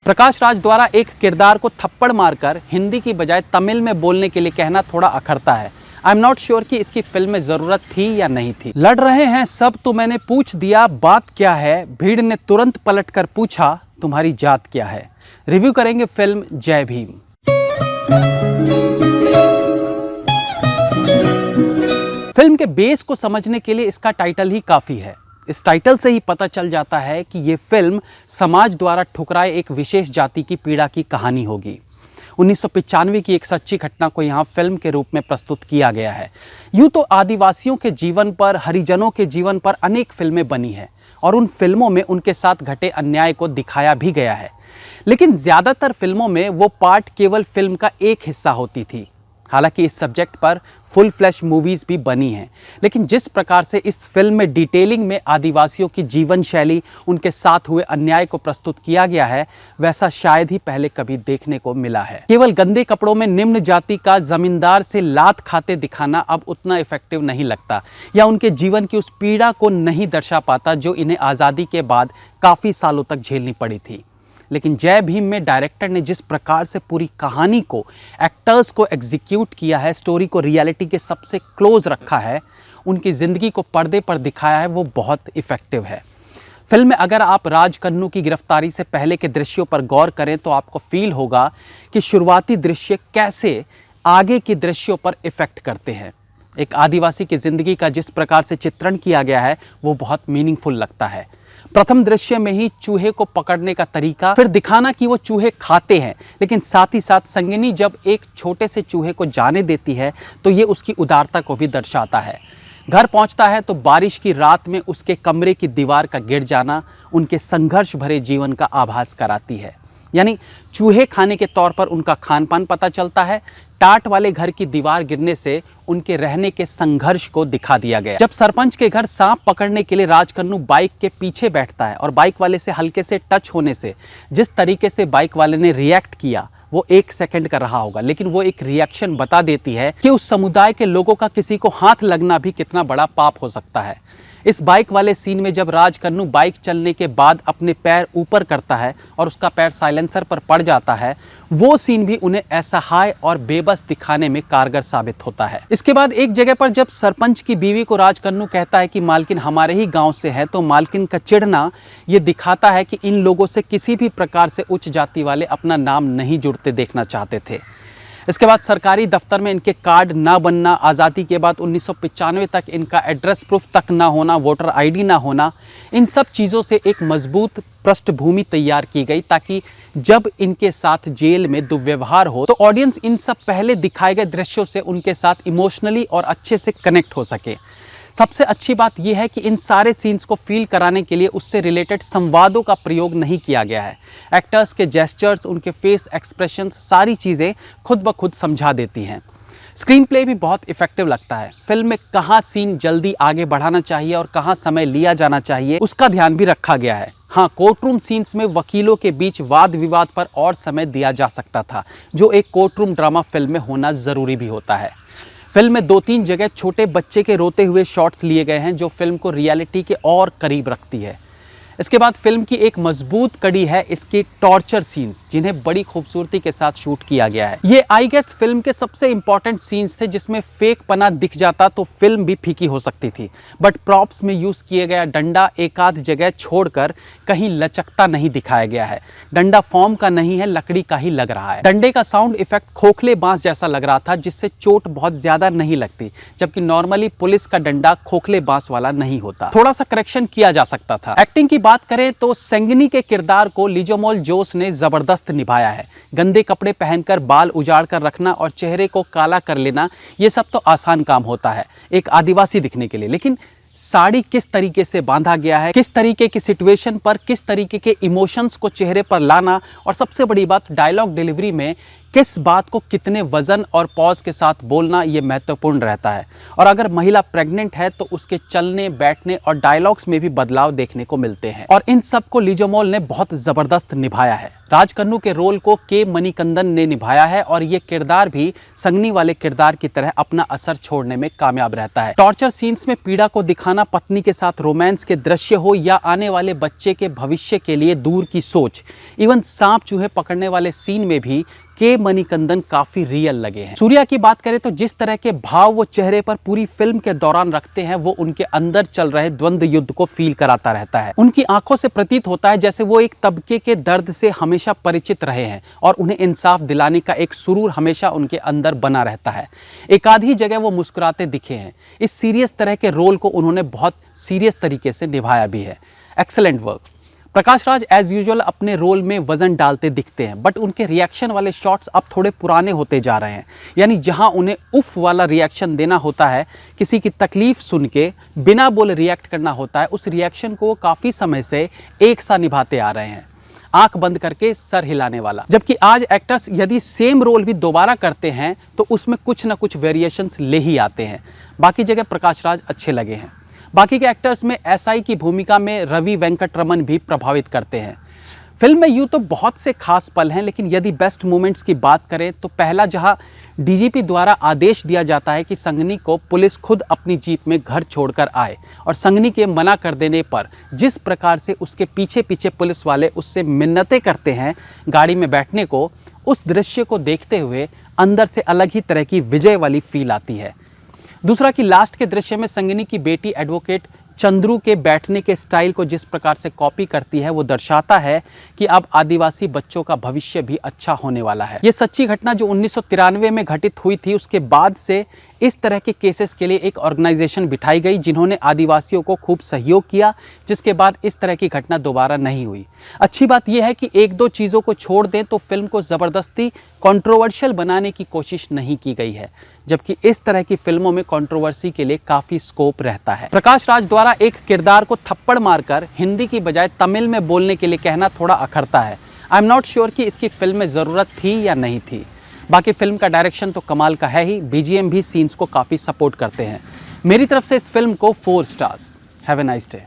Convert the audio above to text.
प्रकाश राज द्वारा एक किरदार को थप्पड़ मारकर हिंदी की बजाय तमिल में बोलने के लिए कहना थोड़ा अखरता है। आई एम नॉट श्योर कि इसकी फिल्म में जरूरत थी या नहीं थी। लड़ रहे हैं सब तो मैंने पूछ दिया बात क्या है, भीड़ ने तुरंत पलटकर पूछा तुम्हारी जात क्या है। रिव्यू करेंगे फिल्म जय भीम। फिल्म के बेस को समझने के लिए इसका टाइटल ही काफी है। इस टाइटल से ही पता चल जाता है कि ये फिल्म समाज द्वारा ठुकराए एक विशेष जाति की पीड़ा की कहानी होगी। 1995 की एक सच्ची घटना को यहाँ फिल्म के रूप में प्रस्तुत किया गया है। यूँ तो आदिवासियों के जीवन पर, हरिजनों के जीवन पर अनेक फिल्में बनी हैं और उन फिल्मों में उनके साथ घटे अन्याय को दिखाया भी गया है, लेकिन ज़्यादातर फिल्मों में वो पार्ट केवल फिल्म का एक हिस्सा होती थी। हालांकि इस सब्जेक्ट पर फुल फ्लैश मूवीज़ भी बनी हैं, लेकिन जिस प्रकार से इस फिल्म में डिटेलिंग में आदिवासियों की जीवन शैली, उनके साथ हुए अन्याय को प्रस्तुत किया गया है, वैसा शायद ही पहले कभी देखने को मिला है। केवल गंदे कपड़ों में निम्न जाति का जमींदार से लात खाते दिखाना अब उतना इफेक्टिव नहीं लगता, या उनके जीवन की उस पीड़ा को नहीं दर्शा पाता जो इन्हें आज़ादी के बाद काफ़ी सालों तक झेलनी पड़ी थी। लेकिन जय भीम में डायरेक्टर ने जिस प्रकार से पूरी कहानी को, एक्टर्स को एग्जीक्यूट किया है, स्टोरी को रियलिटी के सबसे क्लोज रखा है, उनकी ज़िंदगी को पर्दे पर दिखाया है, वो बहुत इफ़ेक्टिव है। फिल्म में अगर आप राज कन्नू की गिरफ्तारी से पहले के दृश्यों पर गौर करें तो आपको फील होगा कि शुरुआती दृश्य कैसे आगे के दृश्यों पर इफ़ेक्ट करते हैं। एक आदिवासी की ज़िंदगी का जिस प्रकार से चित्रण किया गया है वो बहुत मीनिंगफुल लगता है। प्रथम दृश्य में ही चूहे को पकड़ने का तरीका, फिर दिखाना कि वो चूहे खाते हैं, लेकिन साथ ही साथ संगिनी जब एक छोटे से चूहे को जाने देती है तो ये उसकी उदारता को भी दर्शाता है। घर पहुंचता है तो बारिश की रात में उसके कमरे की दीवार का गिर जाना उनके संघर्ष भरे जीवन का आभास कराती है। यानी चूहे खाने के तौर पर उनका खान पान पता चलता है। टाट वाले घर की दीवार गिरने से उनके रहने के संघर्ष को दिखा दिया गया। जब सरपंच के घर सांप पकड़ने के लिए राज कन्नू बाइक के पीछे बैठता है और बाइक वाले से हल्के से टच होने से जिस तरीके से बाइक वाले ने रिएक्ट किया वो 1 सेकंड का रहा होगा, लेकिन वो एक रिएक्शन बता देती है कि उस समुदाय के लोगों का किसी को हाथ लगना भी कितना बड़ा पाप हो सकता है। इस बाइक वाले सीन में जब राज कन्नू बाइक चलने के बाद अपने पैर ऊपर करता है और उसका पैर साइलेंसर पर पड़ जाता है, वो सीन भी उन्हें असहाय और बेबस दिखाने में कारगर साबित होता है। इसके बाद एक जगह पर जब सरपंच की बीवी को राज कन्नू कहता है कि मालकिन हमारे ही गांव से है, तो मालकिन का चिढ़ना ये दिखाता है कि इन लोगों से किसी भी प्रकार से उच्च जाति वाले अपना नाम नहीं जुड़ते देखना चाहते थे। इसके बाद सरकारी दफ्तर में इनके कार्ड ना बनना, आज़ादी के बाद 1995 तक इनका एड्रेस प्रूफ तक ना होना, वोटर आईडी ना होना, इन सब चीज़ों से एक मजबूत पृष्ठभूमि तैयार की गई ताकि जब इनके साथ जेल में दुर्व्यवहार हो तो ऑडियंस इन सब पहले दिखाए गए दृश्यों से उनके साथ इमोशनली और अच्छे से कनेक्ट हो सके। सबसे अच्छी बात यह है कि इन सारे सीन्स को फील कराने के लिए उससे रिलेटेड संवादों का प्रयोग नहीं किया गया है। एक्टर्स के जेस्चर्स, उनके फेस एक्सप्रेशंस, सारी चीज़ें खुद ब खुद समझा देती हैं। स्क्रीन प्ले भी बहुत इफेक्टिव लगता है। फिल्म में कहाँ सीन जल्दी आगे बढ़ाना चाहिए और कहाँ समय लिया जाना चाहिए उसका ध्यान भी रखा गया है। हाँ, कोर्टरूम सीन्स में वकीलों के बीच वाद विवाद पर और समय दिया जा सकता था, जो एक कोर्टरूम ड्रामा फिल्म में होना ज़रूरी भी होता है। फिल्म में 2-3 जगह छोटे बच्चे के रोते हुए शॉट्स लिए गए हैं जो फिल्म को रियलिटी के और करीब रखती है। इसके बाद फिल्म की एक मजबूत कड़ी है इसके टॉर्चर सीन्स, जिन्हें बड़ी खूबसूरती के साथ शूट किया गया है। ये आई गेस फिल्म के सबसे इंपॉर्टेंट सीन्स थे जिसमें फेक पना दिख जाता तो फिल्म भी फीकी हो सकती थी। बट प्रॉप्स में यूज किया गया डंडा एक आध जगह छोड़कर कहीं लचकता नहीं दिखाया गया है। डंडा फॉर्म का नहीं है, लकड़ी का ही लग रहा है। डंडे का साउंड इफेक्ट खोखले बांस जैसा लग रहा था जिससे चोट बहुत ज्यादा नहीं लगती, जबकि नॉर्मली पुलिस का डंडा खोखले बांस वाला नहीं होता। थोड़ा सा करेक्शन किया जा सकता था। एक्टिंग की बात करें तो संगिनी के किरदार को लिजोमोल जोस ने जबरदस्त निभाया है। गंदे कपड़े पहनकर बाल उजाड़ कर रखना और चेहरे को काला कर लेना, ये सब तो आसान काम होता है एक आदिवासी दिखने के लिए, लेकिन साड़ी किस तरीके से बांधा गया है, किस तरीके की सिचुएशन पर किस तरीके के इमोशंस को चेहरे पर लाना, और सबसे बड़ी बात डायलॉग डिलीवरी में किस बात को कितने वजन और पॉज के साथ बोलना ये महत्वपूर्ण रहता है। और अगर महिला प्रेग्नेंट है तो उसके चलने, बैठने और डायलॉग्स में भी बदलाव देखने को मिलते हैं। और इन सब को लीजोमोल ने बहुत जबरदस्त निभाया है। राज कन्नू के रोल को के मणिकंदन ने निभाया है और ये किरदार भी संगनी वाले किरदार की तरह अपना असर छोड़ने में कामयाब रहता है। टॉर्चर सीन्स में पीड़ा को दिखाना, पत्नी के साथ रोमांस के दृश्य हो या आने वाले बच्चे के भविष्य के लिए दूर की सोच, इवन सांप चूहे पकड़ने वाले सीन में भी के मणिकंदन काफी रियल लगे हैं। सूर्या की बात करें तो जिस तरह के भाव वो चेहरे पर पूरी फिल्म के दौरान रखते हैं वो उनके अंदर चल रहे द्वंद्व युद्ध को फील कराता रहता है। उनकी आंखों से प्रतीत होता है जैसे वो एक तबके के दर्द से हमेशा परिचित रहे हैं और उन्हें इंसाफ दिलाने का एक सुरूर हमेशा उनके अंदर बना रहता है। एक आधी जगह वो मुस्कुराते दिखे हैं। इस सीरियस तरह के रोल को उन्होंने बहुत सीरियस तरीके से निभाया भी है। Excellent work. Prakash Raj as usual अपने रोल में वजन डालते दिखते हैं, बट उनके रिएक्शन वाले शॉट्स अब थोड़े पुराने होते जा रहे हैं। यानी जहां उन्हें उफ वाला रिएक्शन देना होता है, किसी की तकलीफ सुन के बिना बोले रिएक्ट करना होता है, उस रिएक्शन को काफ़ी समय से एक सा निभाते आ रहे हैं, आंख बंद करके सर हिलाने वाला। जबकि आज एक्टर्स यदि सेम रोल भी दोबारा करते हैं तो उसमें कुछ ना कुछ वेरिएशंस ले ही आते हैं। बाकी जगह प्रकाश राज अच्छे लगे हैं। बाकी के एक्टर्स में एसआई की भूमिका में रवि वेंकटरमन भी प्रभावित करते हैं। फिल्म में यूँ तो बहुत से खास पल हैं, लेकिन यदि बेस्ट मोमेंट्स की बात करें तो पहला जहां डीजीपी द्वारा आदेश दिया जाता है कि संगनी को पुलिस खुद अपनी जीप में घर छोड़कर आए और संगनी के मना कर देने पर जिस प्रकार से उसके पीछे पीछे पुलिस वाले उससे मिन्नतें करते हैं गाड़ी में बैठने को, उस दृश्य को देखते हुए अंदर से अलग ही तरह की विजय वाली फील आती है। दूसरा कि लास्ट के दृश्य में संगिनी की बेटी एडवोकेट चंद्रू के बैठने के स्टाइल को जिस प्रकार से कॉपी करती है वो दर्शाता है कि अब आदिवासी बच्चों का भविष्य भी अच्छा होने वाला है। ये सच्ची घटना जो 1993 में घटित हुई थी, उसके बाद से इस तरह के केसेस के लिए एक ऑर्गेनाइजेशन बिठाई गई जिन्होंने आदिवासियों को खूब सहयोग किया, जिसके बाद इस तरह की घटना दोबारा नहीं हुई। अच्छी बात यह है कि एक दो चीज़ों को छोड़ दें तो फिल्म को ज़बरदस्ती कंट्रोवर्शियल बनाने की कोशिश नहीं की गई है, जबकि इस तरह की फिल्मों में कंट्रोवर्सी के लिए काफ़ी स्कोप रहता है। प्रकाश राज द्वारा एक किरदार को थप्पड़ मारकर हिंदी की बजाय तमिल में बोलने के लिए कहना थोड़ा अखरता है। आई एम नॉट श्योर कि इसकी फिल्म में ज़रूरत थी या नहीं थी। बाकी फिल्म का डायरेक्शन तो कमाल का है ही, बीजीएम भी सीन्स को काफ़ी सपोर्ट करते हैं। मेरी तरफ से इस फिल्म को 4 stars. Have a nice day.